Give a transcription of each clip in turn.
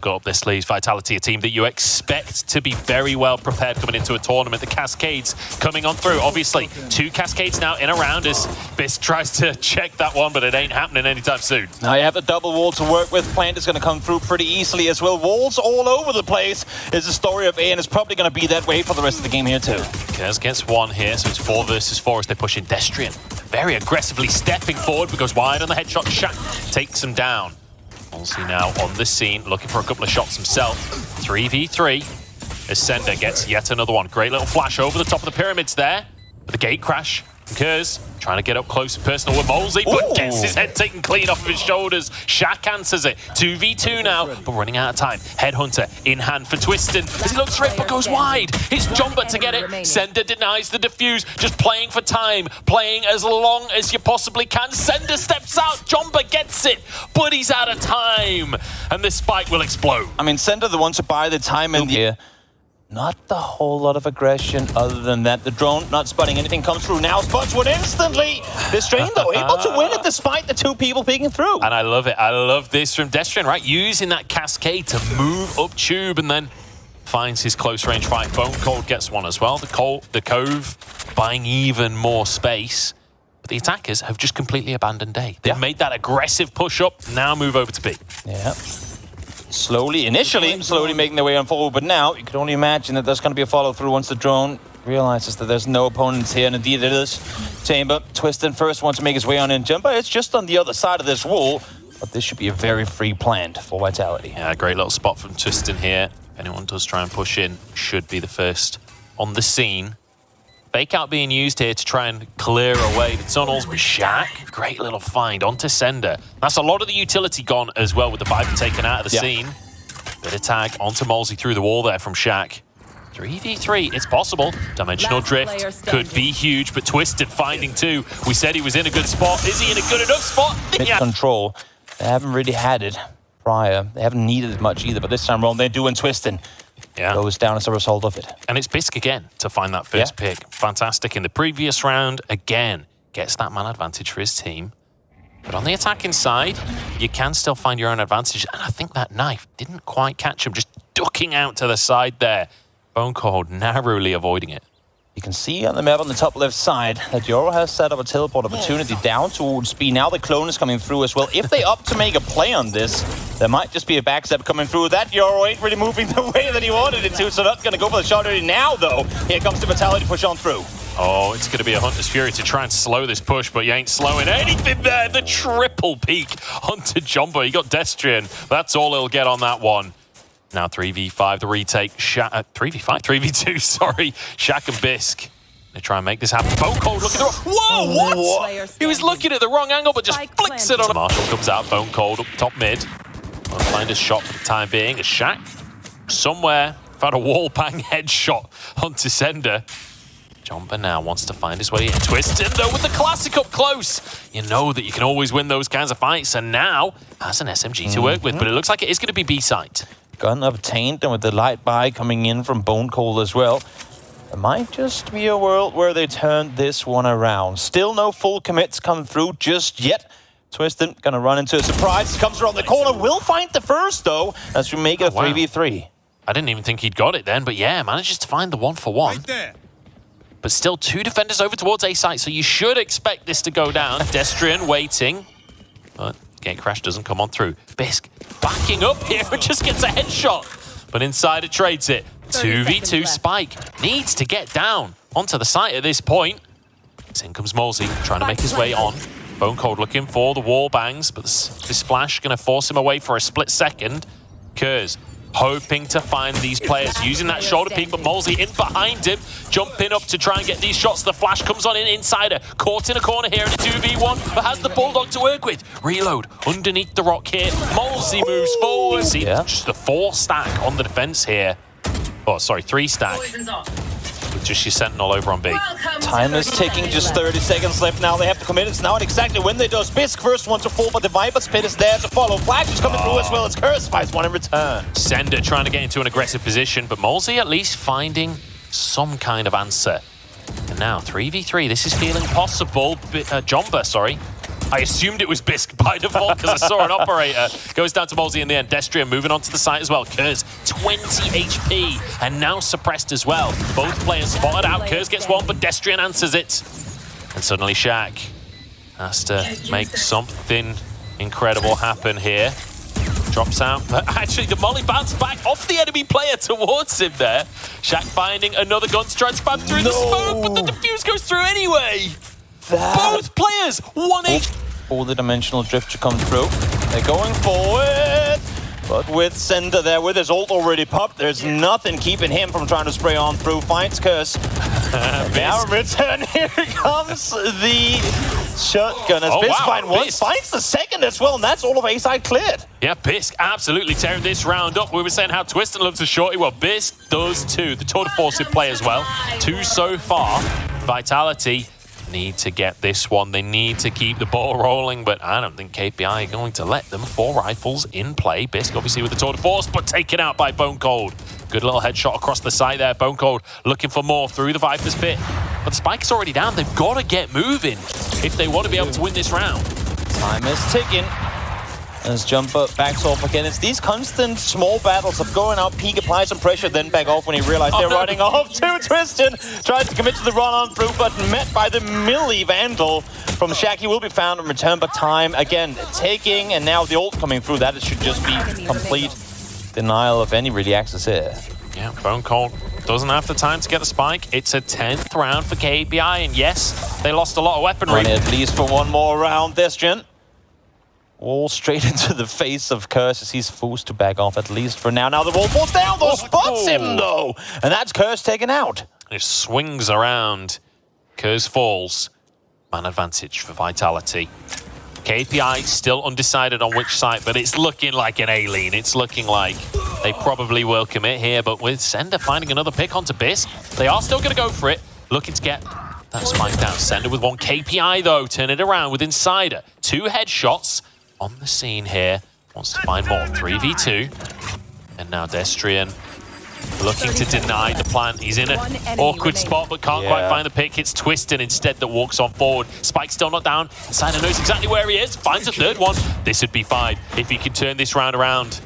Got up their sleeves, Vitality, a team that you expect to be very well prepared coming into a tournament. The Cascades coming on through. Obviously, 2 Cascades now in a round as Bisk tries to check that one, but it ain't happening anytime soon. Now you have the double wall to work with. Plant is going to come through pretty easily as well. Walls all over the place is the story of A, and it's probably going to be that way for the rest of the game here too. kyrrz gets 1 here, so it's 4 versus 4 as they push in. Destrian very aggressively stepping forward, but goes wide on the headshot. shhhack takes him down. MOLSI now on the scene, looking for a couple of shots himself. 3v3 as ceNder gets yet another one. Great little flash over the top of the pyramids there. With the gate crash. kyrrz trying to get up close and personal with MOLSI, but gets his head taken clean off of his shoulders. shhhack answers it. 2v2 now, but running out of time. Headhunter in hand for Twisten. As he looks for it, but goes wide. It's jonba to get it. ceNder denies the defuse. Just playing for time. Playing as long as you possibly can. ceNder steps out. jonba gets it, but he's out of time. And this spike will explode. I mean, ceNder the one to buy the time in here. Not a whole lot of aggression other than that. The drone not spotting anything comes through now. Spots one instantly. Destrian though able to win it despite the 2 people peeking through. And I love it. I love this from Destrian, right? Using that cascade to move up tube and then finds his close range fight. BONECOLD gets one as well. The Cove buying even more space. But the attackers have just completely abandoned A. They've made that aggressive push up. Now move over to B. Yeah. Initially slowly making their way on forward, but now you can only imagine that there's going to be a follow-through once the drone realizes that there's no opponents here, and indeed it is. Chamber, Twisten first wants to make his way on in. jonba, it's just on the other side of this wall, but this should be a very free plant for Vitality. Yeah, great little spot from Twisten here. If anyone does try and push in, should be the first on the scene. Fake out being used here to try and clear away the tunnels, but shhhack, great little find onto ceNder. That's a lot of the utility gone as well with the Viper taken out of the scene. Bit of tag onto MOLSI through the wall there from shhhack. 3v3, it's possible. Dimensional drift could be huge, but Twisten finding 2. We said he was in a good spot. Is he in a good enough spot? Control. They haven't really had it prior. They haven't needed it much either, but this time around they do, and Twisten goes down as a result of it. And it's Bisk again to find that first pick. Fantastic in the previous round. Again, gets that man advantage for his team. But on the attacking side, you can still find your own advantage. And I think that knife didn't quite catch him, just ducking out to the side there. BONECOLD narrowly avoiding it. You can see on the map on the top left side that Yoro has set up a teleport opportunity down towards B. Now the clone is coming through as well. If they opt to make a play on this, there might just be a backstep coming through. That Yoro ain't really moving the way that he wanted it to, so not going to go for the shot early now, though. Here comes the Vitality push on through. Oh, it's going to be a Hunter's Fury to try and slow this push, but you ain't slowing anything there. The triple peek onto jonba. You got Destrian. That's all he'll get on that one. Now 3v5, the retake. 3v2, sorry. shhhack and Bisk. They try and make this happen. BONECOLD looking at the whoa, what? He was looking at the wrong angle, but just flicks it on. Marshall comes out, BONECOLD up top mid. Won't find a shot for the time being. A shhhack somewhere found a wall bang headshot onto ceNder. jonba now wants to find his way in. Twisten though with the classic up close. You know that you can always win those kinds of fights, and now has an SMG to work with, but it looks like it is going to be B side. Gun obtained, and with the light buy coming in from BONECOLD as well. It might just be a world where they turn this one around. Still no full commits come through just yet. Twisten gonna run into a surprise. Comes around the corner. Will find the first though, as we make it a 3v3. I didn't even think he'd got it then, but yeah, manages to find the 1-for-1. Right there. But still 2 defenders over towards A site, so you should expect this to go down. Destrian waiting, but gate crash doesn't come on through. Bisk backing up here and just gets a headshot, but Insider trades it. 2v2 spike needs to get down onto the site at this point. In comes MOLSI trying to make his way on. BONECOLD looking for the wall bangs, but this splash going to force him away for a split second. kyrrz hoping to find these players using that shoulder peek, but MOLSI in behind him, jumping up to try and get these shots. The flash comes on in. Insider caught in a corner here in a 2v1, but has the Bulldog to work with. Reload underneath the rock here. MOLSI moves forward. See, just the 4 stack on the defense here. Oh, sorry, 3 stack. With just your Sentinel over on B. Time is ticking, just 30 seconds left now. They have to commit. It's now and exactly when they do. Bisk first one to fall, but the Viper's pit is there to follow. Flash is coming through as well as kyrrz finds one in return. ceNder trying to get into an aggressive position, but MOLSI at least finding some kind of answer. And now 3v3, this is feeling possible. jonba, sorry. I assumed it was Bisc by default because I saw an operator. Goes down to MOLSI in the end. Destrian moving onto the site as well. kyrrz, 20 HP and now suppressed as well. Both players spotted out. kyrrz gets one, but Destrian answers it. And suddenly shhhack has to make something incredible happen here. Drops out, but actually the molly bounced back off the enemy player towards him there. shhhack finding another gun to try and spam through the smoke, but the defuse goes through anyway. Both players, 1 HP. All the dimensional drift to come through. They're going forward. But with ceNder there, with his ult already popped, there's nothing keeping him from trying to spray on through. Finds kyrrz. Now in return, here comes the shotgun. As Bisc finds one, finds the second as well, and that's all of A side cleared. Yeah, Bisc absolutely tearing this round up. We were saying how Twisten loves a shorty. Well, Bisc does too. The tour de force play as well. 2 so far. Vitality need to get this one. They need to keep the ball rolling, but I don't think KPI are going to let them. 4 rifles in play. Bisc obviously with the tour de force, but taken out by BONECOLD. Good little headshot across the side there. BONECOLD looking for more through the Viper's pit. But the spike is already down. They've got to get moving if they want to be able to win this round. Time is ticking. As jonba backs off again. It's these constant small battles of going out, peek, apply some pressure, then back off when he realized they're running off to Twisten. Tries to commit to the run on through, but met by the melee vandal from shhhack. He will be found in return, but time again taking, and now the ult coming through. That should just be complete denial of any really access here. Yeah, BONECOLD doesn't have the time to get the spike. It's a 10th round for KPI, and yes, they lost a lot of weaponry. Running at least for one more round, Destrian. Wall straight into the face of kyrrz as he's forced to back off, at least for now. Now the wall falls down, though, spots him, though. And that's kyrrz taken out. It swings around. kyrrz falls. Man advantage for Vitality. KPI still undecided on which site, but it's looking like an A-lean. It's looking like they probably will commit here, but with ceNder finding another pick onto Bisc, they are still going to go for it, looking to get that spike down. ceNder with 1 KPI, though, turn it around with Insider. 2 headshots on the scene here. Wants to find more. 3v2. And now Destrian looking to deny the plant. He's in an awkward spot, but can't quite find the pick. It's Twisten instead that walks on forward. Spike's still not down. Insider knows exactly where he is. Finds a 3rd one. This would be 5 if he can turn this round around.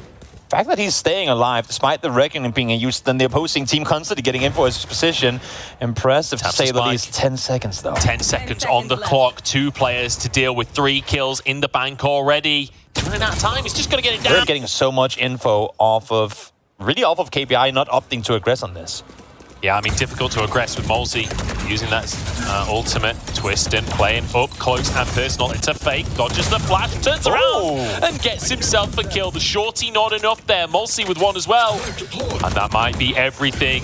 The fact that he's staying alive, despite the reckoning being used, then the opposing team constantly getting in for his position. Impressive to say the least. 10 seconds, though. 10 seconds on the clock. 2 players to deal with 3 kills in the bank already. He's running out of time. He's just going to get it down. They're getting so much info off of KPI not opting to aggress on this. Yeah, I mean, difficult to aggress with MOLSI using that ultimate. Twisten playing up close and personal. It's a fake. Dodges the flash, turns around and gets himself a kill. The shorty not enough there. MOLSI with 1 as well. And that might be everything.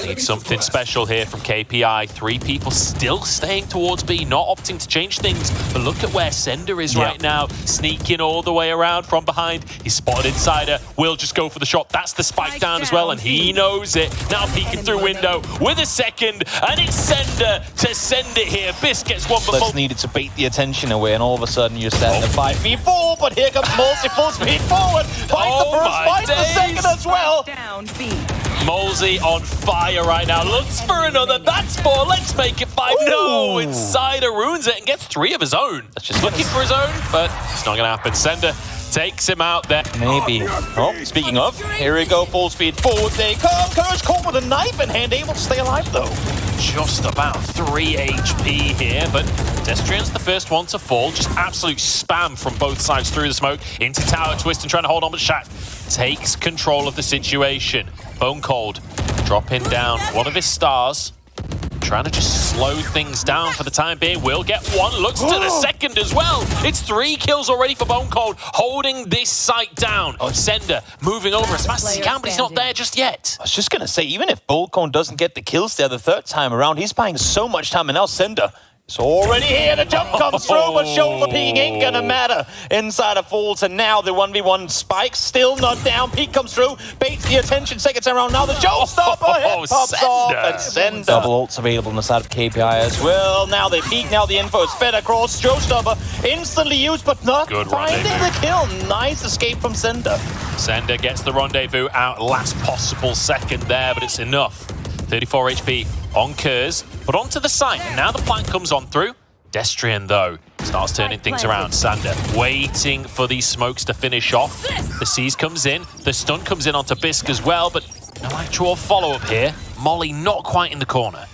Need something special here from KPI. 3 people still staying towards B, not opting to change things. But look at where ceNder is right now. Sneaking all the way around from behind. He's spotted Insider. Will just go for the shot. That's the spike down as well, and he knows it. Now peeking through window with a second, and it's ceNder to send it here. Bisc gets 1 before. Just needed to bait the attention away, and all of a sudden you're standing at 5v4, but here comes MOLSI full speed forward. Finds the first, finds the second as well. MOLSI on fire right now. Looks for another. That's 4. Let's make it 5. No, Insider ruins it and gets 3 of his own. That's just looking for his own, but it's not going to happen. ceNder takes him out there. Maybe. Oh, speaking of, here we go. Full speed forward. They come. kyrrz caught with a knife in hand, able to stay alive, though. Just about 3 HP here, but Destrian's the first one to fall. Just absolute spam from both sides through the smoke. Into tower, Twisten trying to hold on, but shhhack takes control of the situation. BONECOLD dropping down 1 of his stars. Trying to just slow things down for the time being. Will get 1, looks to the second as well. It's 3 kills already for BONECOLD, holding this site down. ceNder moving over as fast as he can, but he's not there just yet. I was just going to say, even if BONECOLD doesn't get the kills there the 3rd time around, he's buying so much time, and now ceNder is already here. The jump comes through, but shoulder peeking ain't going to matter. Insider falls, and now the 1v1 spike still not down. Peek comes through, baits the attention, seconds around. Now the showstopper hit pops off, and ceNder. Double ults available on the side of KPI as well. Now they peek, now the info is fed across. Showstopper instantly used, but not finding the kill. Nice escape from ceNder. ceNder gets the rendezvous out last possible second there, but it's enough. 34 HP on kyrrz, but onto the site. And now the plant comes on through. Destrian, though, Starts turning things around. ceNder waiting for these smokes to finish off. The Seize comes in. The stun comes in onto Bisc as well, but no actual follow-up here. MOLSI not quite in the corner.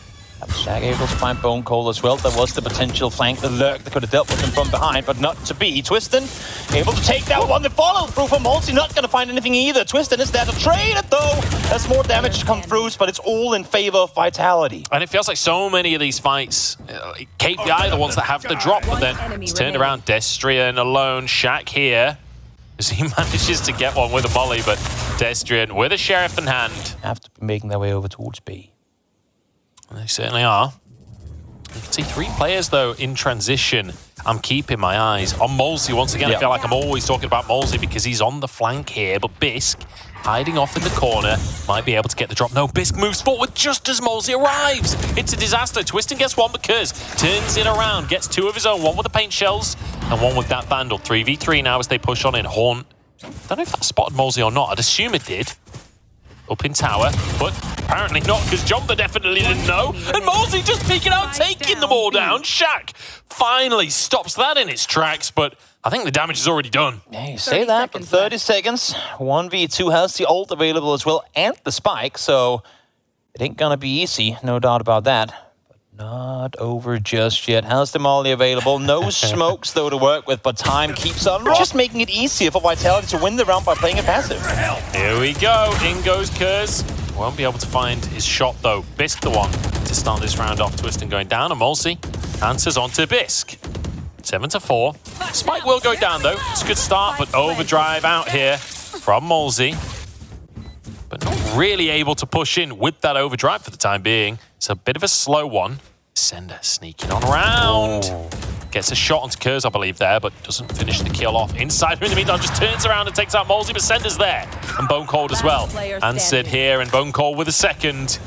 shhhack able to find BONECOLD as well. There was the potential flank, the lurk that could have dealt with him from behind, but not to be. Twisten able to take that one. The follow through from MOLSI, not going to find anything either. Twisten is there to trade it though. There's more damage to come through, but it's all in favor of Vitality. And it feels like so many of these fights, KPI the ones that have the drop, but then it's turned around. Destrian alone, shhhack here. As he manages to get one with a molly, but Destrian with a sheriff in hand. Have to be making their way over towards B. They certainly are. You can see 3 players, though, in transition. I'm keeping my eyes on MOLSI once again. I feel like I'm always talking about MOLSI because he's on the flank here, but Bisc, hiding off in the corner, might be able to get the drop. No, Bisc moves forward just as MOLSI arrives. It's a disaster. Twisten gets one, but kyrrz turns it around, gets 2 of his own, one with the paint shells and one with that Vandal. 3v3 now as they push on in. Horn, don't know if that spotted MOLSI or not. I'd assume it did. Up in tower, but apparently not, because jonba definitely didn't know. And MOLSI just peeking out, taking them all down. shhhack finally stops that in its tracks, but I think the damage is already done. Yeah, you say that, but 30 seconds. 1v2 has the ult available as well, and the spike, so it ain't gonna be easy, no doubt about that. Not over just yet. How's the molly available? No smokes, though, to work with, but time keeps on. Just making it easier for Vitality to win the round by playing it passive. Here we go. In goes kyrrz. Won't be able to find his shot, though. Bisc the one to start this round off. Twisten going down, and MOLSI answers on to Bisc. 7-4. Spike will go down, though. It's a good start, but overdrive out here from MOLSI. But not really able to push in with that overdrive for the time being. It's a bit of a slow one. ceNder sneaking on around. Gets a shot onto kyrrz, I believe, there, but doesn't finish the kill off. Inside, in the meantime, just turns around and takes out MOLSI, but ceNder's there. And BONECOLD as well. Answered here, and BONECOLD with a second.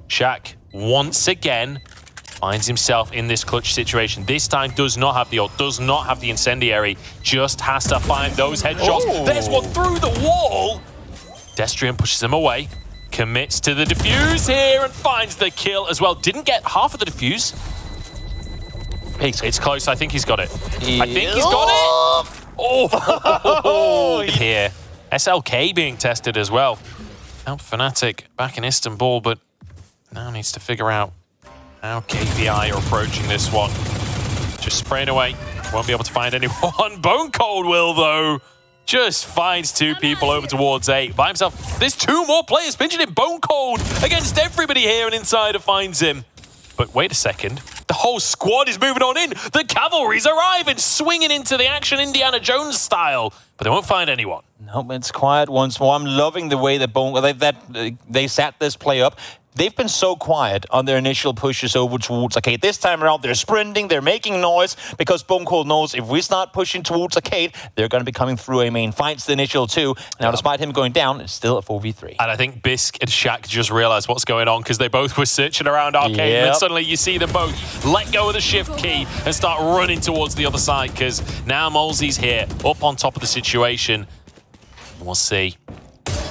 shhhack, once again, finds himself in this clutch situation. This time does not have the ult, does not have the incendiary, just has to find those headshots. There's one through the wall. Destrian pushes him away, commits to the defuse here and finds the kill as well. Didn't get half of the defuse. It's close. I think he's got it. I think he's got it. Oh, here. SLK being tested as well. Out Fnatic back in Istanbul, but now needs to figure out how KPI are approaching this one. Just spraying away. Won't be able to find anyone. BONECOLD will, though. Just finds 2 people over towards A by himself. There's 2 more players pinching him. BONECOLD against everybody here, and Insider finds him. But wait a second. The whole squad is moving on in. The cavalry's arriving, swinging into the action Indiana Jones style. But they won't find anyone. Nope, it's quiet once more. I'm loving the way that they sat this play up. They've been so quiet on their initial pushes over towards Arcade. This time around, they're sprinting, they're making noise, because BONECOLD knows if we start pushing towards Arcade, they're going to be coming through A main. Fights the initial 2. Now, despite him going down, it's still a 4v3. And I think Bisc and shhhack just realized what's going on, because they both were searching around Arcade. And then suddenly you see them both let go of the shift key and start running towards the other side, because now MOLSI's here, up on top of the situation. We'll see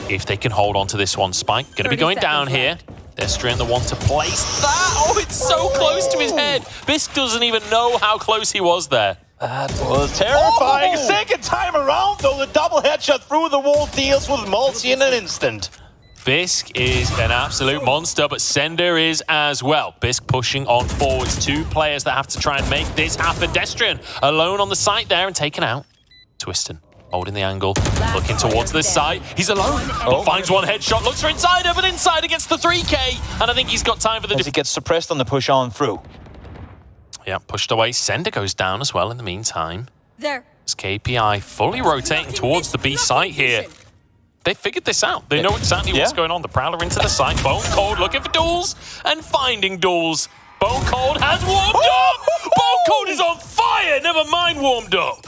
if they can hold on to this one. Spike going to be going down here. Destrian the one to place that. Oh, it's so close to his head. Bisc doesn't even know how close he was there. That was terrifying. Second time around, though, the double headshot through the wall deals with MOLSI in an instant. Bisc is an absolute monster, but ceNder is as well. Bisc pushing on forwards. 2 players that have to try and make this happen. Destrian alone on the site there and taken out. Twisten holding the angle, looking towards this side. He's alone, but finds one headshot, looks for Insider, but Insider gets the 3K, and I think he's got time for the... As he gets suppressed on the push on through. Yeah, pushed away. ceNder goes down as well in the meantime. There. As KPI fully rotating towards the B site here. They figured this out. They know exactly what's going on. The Prowler into the site. BONECOLD looking for duels and finding duels. BONECOLD has warmed up! BONECOLD is on fire! Never mind warmed up.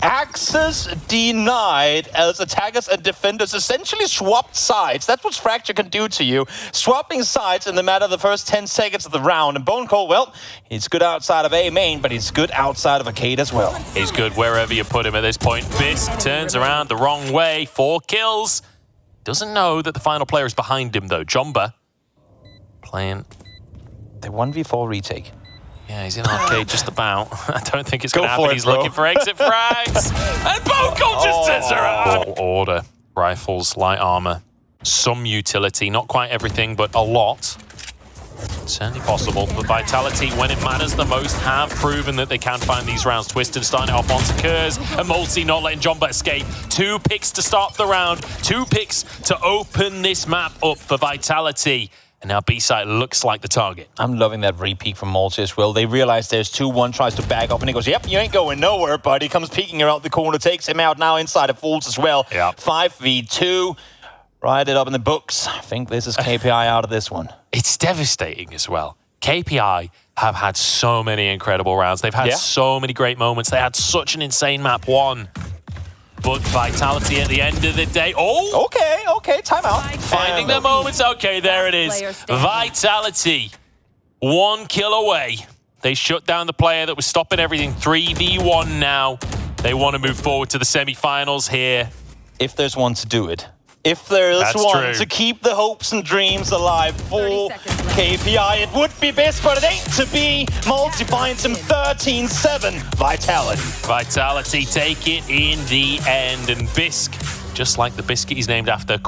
Access denied as attackers and defenders essentially swapped sides. That's what Fracture can do to you. Swapping sides in the matter of the first 10 seconds of the round. And BONECOLD, well, he's good outside of A main, but he's good outside of Arcade as well. He's good wherever you put him at this point. Bisc turns around the wrong way. 4 kills. Doesn't know that the final player is behind him, though. jonba playing. The 1v4 retake. Yeah, he's in arcade just about. I don't think it's going to happen. For it, He's bro. looking for exit frags. And BONECOLD just turns around. Order. Rifles, light armor, some utility. Not quite everything, but a lot. Certainly possible. But Vitality, when it matters the most, have proven that they can find these rounds. Twisted starting it off onto kyrrz, and MOLSI not letting jonba escape. 2 picks to start the round. 2 picks to open this map up for Vitality. And now B-side looks like the target. I'm loving that repeat from MOLSI as well. They realize there's 2-1, tries to back up, and he goes, yep, you ain't going nowhere, but he comes peeking around the corner, takes him out now inside of Fools as well. Yeah. 5v2. Write it up in the books. I think this is KPI out of this one. It's devastating as well. KPI have had so many incredible rounds. They've had so many great moments. They had such an insane map 1. But Vitality at the end of the day. Oh! Okay, timeout. Finding their moments. Okay, there it is. Vitality, 1 kill away. They shut down the player that was stopping everything. 3v1 now. They want to move forward to the semi-finals here. If there's one to do it. If there is one true. to keep the hopes and dreams alive for KPI, it would be best, but it ain't to be. MOLSI finds him 13-7. Vitality. Vitality take it in the end. And Bisc, just like the biscuit he's named after,